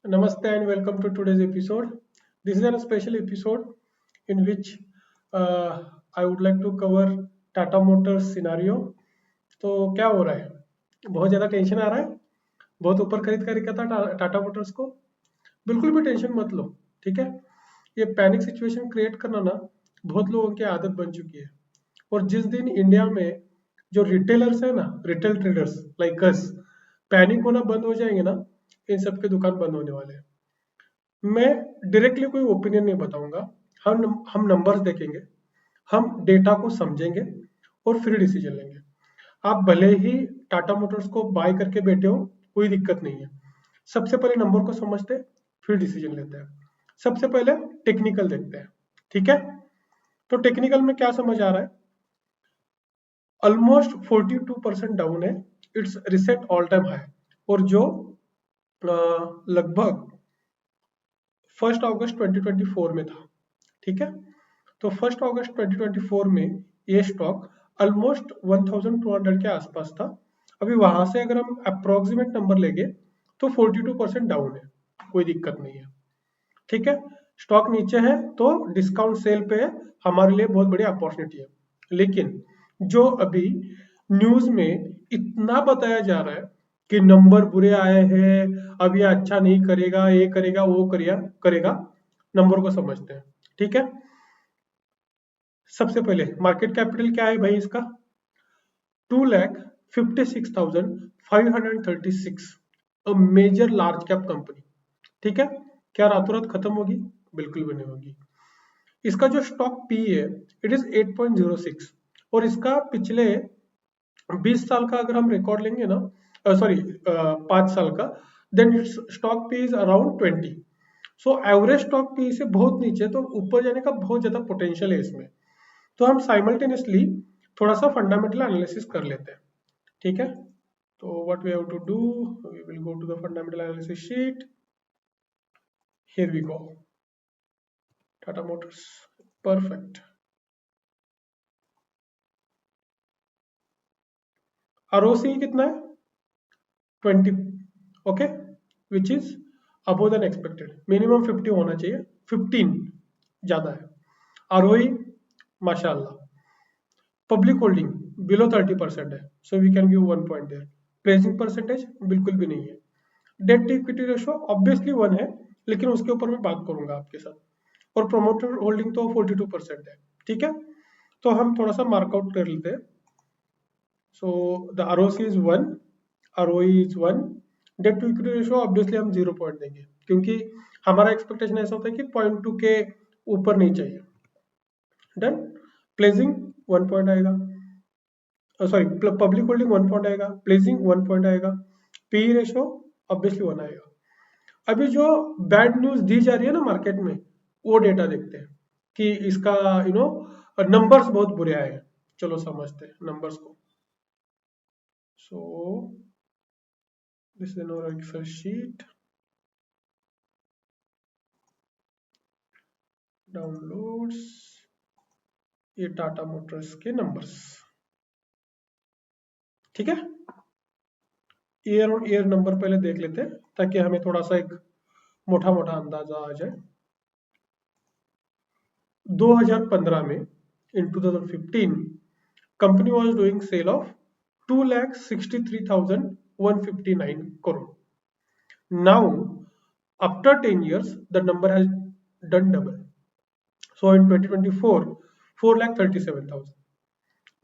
Namaste and welcome to today's episode. This is a special episode in which I would like to cover Tata Motors scenario. तो क्या हो रहा है? बहुत ज़्यादा टेंशन आ रहा है? बहुत ऊपर खरीद कर रखा था टाटा मोटर्स को? बिल्कुल भी टेंशन मत लो, ठीक है? ये पैनिक सिचुएशन क्रिएट करना ना बहुत लोगों की आदत बन चुकी है। और जिस दिन इंडिया में जो रिटेलर्स है ना, retail traders like us, panic होना बंद हो जाएंगे ना, इन सबके दुकान बंद होने वाले हैं। मैं डायरेक्टली कोई ओपिनियन नहीं बताऊंगा। हम नंबर्स देखेंगे, हम डेटा को समझेंगे और फिर डिसीजन लेंगे। आप भले ही टाटा मोटर्स को बाय करके बैठे हो, कोई दिक्कत नहीं है। सबसे पहले नंबर को समझते, फिर डिसीजन लेते हैं। सबसे पहले टेक्निकल देखते हैं, ठीक है? तो टेक्निकल में क्या समझ आ रहा है? ऑलमोस्ट 42% डाउन है। It's reset all time high. और जो लगभग 1 अगस्त 2024 में था, ठीक है? तो 1 अगस्त 2024 में ये स्टॉक ऑलमोस्ट 1200 के आसपास था। अभी वहां से अगर हम अप्रोक्सीमेट नंबर लेंगे तो 42% डाउन है, कोई दिक्कत नहीं है, ठीक है? स्टॉक नीचे है तो डिस्काउंट सेल पे है, हमारे लिए बहुत बड़ी अपॉर्चुनिटी है। लेकिन जो अभी न्यूज में इतना बताया जा रहा है कि नंबर बुरे आए हैं, अब ये अच्छा नहीं करेगा, ये करेगा, वो करेगा करेगा, नंबर को समझते हैं, ठीक है? सबसे पहले मार्केट कैपिटल क्या है भाई इसका? 2,56,536, a major large cap company, ठीक है? क्या रातों रात खत्म होगी? बिल्कुल भी नहीं होगी। इसका जो स्टॉक पी है, इट इज 8.06। और इसका पिछले 20 साल का अगर हम रिकॉर्ड लेंगे ना, सॉरी 5 साल का, then it's stock P is around 20। So average stock P से बहुत नीचे, तो ऊपर जाने का बहुत ज्यादा पोटेंशियल है इसमें। तो हम साइमल्टेनियसली थोड़ा सा फंडामेंटल एनालिसिस कर लेते हैं, ठीक है? तो what we have to do, we will go to the fundamental analysis sheet. Here we go. Tata Motors, perfect. ROC कितना है? 20, okay, which is above than expected. Minimum 50 होना चाहिए, 15 ज्यादा है। आरओई माशाल्लाह। पब्लिक होल्डिंग बिलो 30% है, so we can give 1 point there. Pledging percentage बिल्कुल भी नहीं है। Debt to equity ratio obviously 1 है, लेकिन उसके ऊपर मैं बात करूंगा आपके साथ। और प्रोमोटर होल्डिंग तो 42% है, ठीक है? तो हम थोड़ा सा मार्कआउट कर लेते हैं। So the ROC is 1, ROE is 1, debt to equity ratio obviously हम 0 पॉइंट देंगे, क्योंकि हमारा एक्सपेक्टेशन ऐसा होता है कि 0.2 के ऊपर नहीं चाहिए। डन। प्लेसिंग 1 पॉइंट आएगा, सॉरी पब्लिक होल्डिंग 1 पॉइंट आएगा, प्लेसिंग 1 पॉइंट आएगा, पी रेशो ऑब्वियसली 1 आएगा। अभी जो बैड न्यूज दी जा रही है ना मार्केट में, वो डेटा देखते हैं कि इसका नंबर्स बहुत बुरे आए हैं। चलो समझते हैं नंबर्स को। So this is our excel sheet, downloads, ये टाटा मोटर्स के नंबर्स, ठीक है? ईयर और ईयर नंबर पहले देख लेते हैं ताकि हमें थोड़ा सा एक मोटा मोटा अंदाजा आ जाए। 2015 में, in 2015, company was doing sale of 2,63,159 crore. Now, after 10 years, the number has done double. So in 2024, 4,37,000,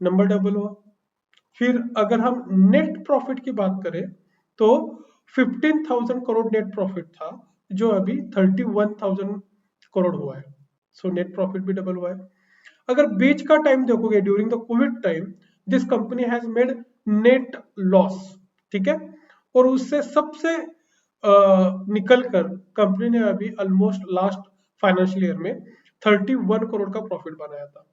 number double हुआ। फिर अगर हम नेट प्रॉफिट की बात करें तो 15,000 करोड़ नेट प्रॉफिट था, जो अभी 31,000 करोड़ हुआ है। सो नेट प्रॉफिट भी डबल हुआ है। अगर बीच का टाइम देखोगे, during the Covid time, this company has made net loss, ठीक है? और उससे सबसे निकल कर कंपनी ने अभी ऑलमोस्ट लास्ट फाइनेंशियल ईयर में 31 करोड़ का प्रॉफिट बनाया था।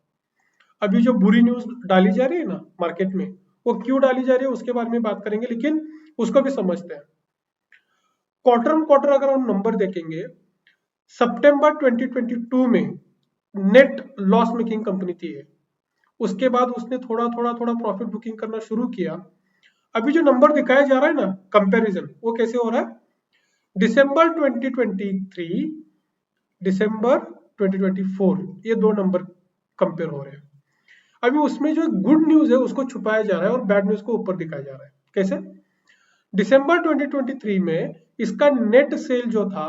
अभी जो बुरी न्यूज डाली जा रही है ना मार्केट में, वो क्यों डाली जा रही है उसके बारे में बात करेंगे, लेकिन उसको भी समझते हैं। क्वार्टर ऑन क्वार्टर अगर हम नंबर देखेंगे, सितंबर 2022 में नेट लॉस मेकिंग कंपनी थी ये। उसके बाद उसने थोड़ा थोड़ा थोड़ा प्रॉफिट बुकिंग करना शुरू किया। अभी जो नंबर दिखाया जा रहा है ना, कंपैरिजन, वो कैसे हो रहा है? दिसंबर 2023, दिसंबर 2024, ये दो नंबर कंपेयर हो रहे हैं। अभी उसमें जो गुड न्यूज है उसको छुपाया जा रहा है और बैड न्यूज को ऊपर दिखाया जा रहा है। कैसे? दिसंबर 2023 में इसका नेट सेल जो था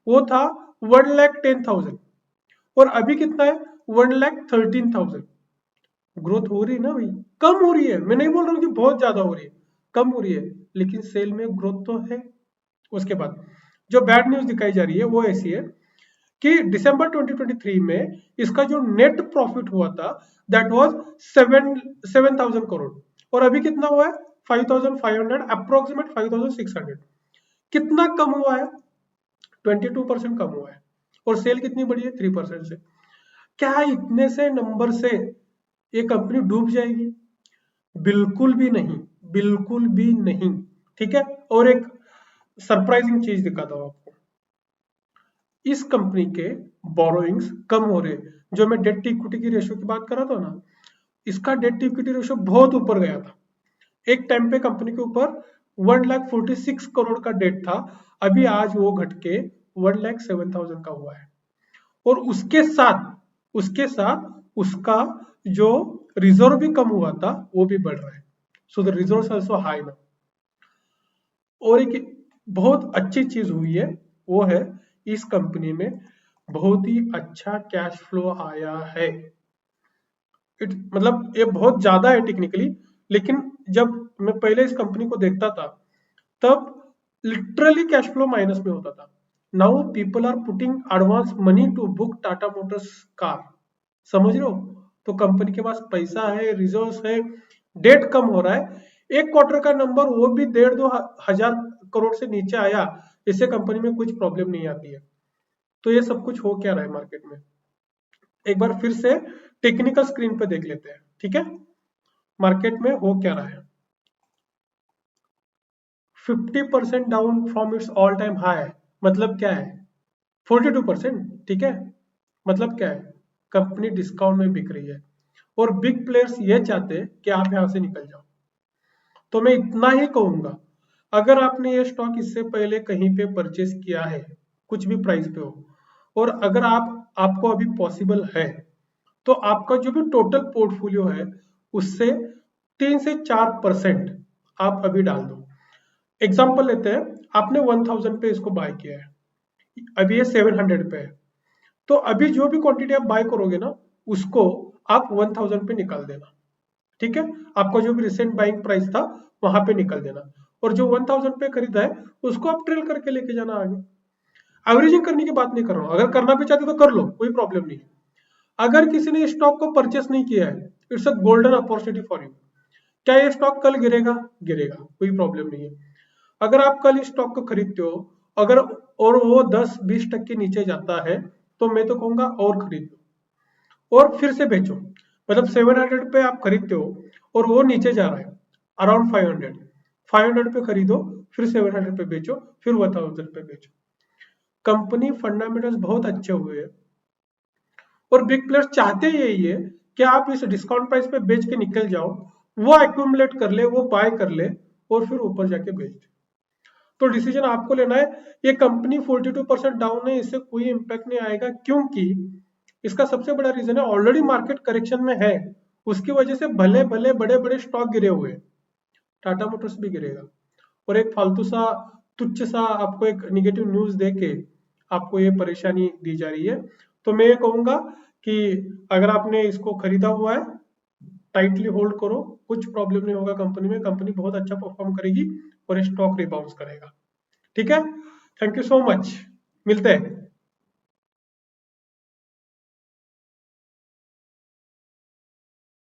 वो था 1,10,000 और अभी कितना है 1,13,000। ग्रोथ हो रही है ना भाई, कम हो रही है, मैं नहीं बोल रहा हूँ कि बहुत ज्यादा हो रही है, कम हो रही है, लेकिन सेल में ग्रोथ तो है। उसके बाद जो बैड न्यूज दिखाई जा रही है वो ऐसी है कि दिसंबर 2023 में इसका जो नेट प्रॉफिट हुआ था दैट वाज 7,000 करोड़ और अभी कितना हुआ है 5,500, अप्रोक्सीमेट 5,600। कितना कम हुआ है? 22% कम हुआ है और सेल कितनी बढ़ी है 3% से। क्या इतने से नंबर से ये कंपनी डूब जाएगी? बिल्कुल भी नहीं, बिल्कुल भी नहीं। ठीक है, और एक सरप्राइजिंग चीज दिखाता हूं आपको। इस कंपनी के बोरोइंग्स कम हो रहे, जो मैं डेट इक्विटी की रेशियो की बात कर रहा था ना, इसका डेट इक्विटी रेशियो बहुत ऊपर गया था। एक टाइम पे कंपनी के ऊपर 1,46 करोड़ का डेट था, अभी आज वो घट के 1,07,000 का हुआ है। और उसके साथ उसका जो रिजर्व भी कम हुआ था वो भी बढ़ रहा है। So the reserve also high now. और एक बहुत अच्छी चीज हुई है वो है इस कंपनी में बहुत ही अच्छा कैश फ्लो आया है। मतलब ये बहुत ज्यादा है टेक्निकली, लेकिन जब मैं पहले इस कंपनी को देखता था तब लिटरली कैश फ्लो माइनस में होता था। Now people are putting advance money to book Tata Motors car. समझ रहे हो? तो कंपनी के पास पैसा है, रिजर्व है, डेट कम हो रहा है। एक क्वार्टर का नंबर वो भी 1,500 करोड़ से नीचे आया, इससे कंपनी में कुछ प्रॉब्लम नहीं आती है। तो ये सब कुछ हो क्या रहा है मार्केट में, एक बार फिर से टेक्निकल स्क्रीन पे देख लेते हैं। ठीक है, मार्केट में हो क्या रहा है। 50% down from its all time high, मतलब क्या है 42%। ठीक है, मतलब क्या है कंपनी डिस्काउंट में बिक रही है और बिग प्लेयर्स ये चाहते हैं कि आप यहां से निकल जाओ। तो मैं इतना ही कहूंगा, अगर आपने ये स्टॉक इससे पहले कहीं पे परचेस किया है कुछ भी प्राइस पे हो, और अगर आपको अभी पॉसिबल है तो आपका जो भी टोटल पोर्टफोलियो है उससे 3 से 4% आप अभी डाल दो। एग्जाम्पल लेते हैं, आपने 1,000 पे इसको बाय किया है, अभी ये 700 पे है, तो अभी जो भी क्वांटिटी आप बाय करोगे ना उसको आप 1,000 पे निकाल देना। ठीक है, आपका जो भी रिसेंट बाइंग प्राइस था वहां पे निकल देना, और जो 1,000 पे खरीदा है उसको आप ट्रेल करके लेके जाना आगे। एवरेजिंग करने की बात नहीं कर रहा हूं, अगर करना भी चाहते तो कर लो, कोई प्रॉब्लम नहीं है। अगर किसी ने स्टॉक को परचेस नहीं किया है, it's a golden opportunity for you. क्या ये स्टॉक कल गिरेगा? गिरेगा, कोई प्रॉब्लम नहीं है। अगर आप कल इस स्टॉक को खरीदते हो, अगर और वो 10-20% नीचे जाता है तो मैं तो कहूंगा और खरीद लो और फिर से बेचो। मतलब 700 पे आप खरीदते हो और वो नीचे जा रहा है अराउंड 500 पे खरीदो, फिर 700 पे बेचो, फिर 1,000 पे बेचो। कंपनी फंडामेंटल्स बहुत अच्छे हुए हैं और बिग प्लेयर्स चाहते यही है कि आप इस डिस्काउंट प्राइस पे बेच के निकल जाओ, वो एक्यूमुलेट कर ले, वो बाय कर ले और फिर ऊपर जाके बेच दे। तो डिसीजन आपको लेना है। ये कंपनी 42% डाउन है, इससे कोई इंपैक्ट नहीं आएगा, क्योंकि इसका सबसे बड़ा रीजन है ऑलरेडी मार्केट करेक्शन में है, उसकी वजह से भले भले बड़े बड़े स्टॉक गिरे हुए हैं, टाटा मोटर्स भी गिरेगा। और एक फालतू सा तुच्छ सा आपको एक निगेटिव न्यूज देके आपको ये परेशानी दी जा रही है। तो मैं ये कहूंगा कि अगर आपने इसको खरीदा हुआ है टाइटली होल्ड करो, कुछ प्रॉब्लम नहीं होगा कंपनी में, कंपनी बहुत अच्छा परफॉर्म करेगी और स्टॉक रिबाउंस करेगा। ठीक है, थैंक यू सो मच, मिलते हैं।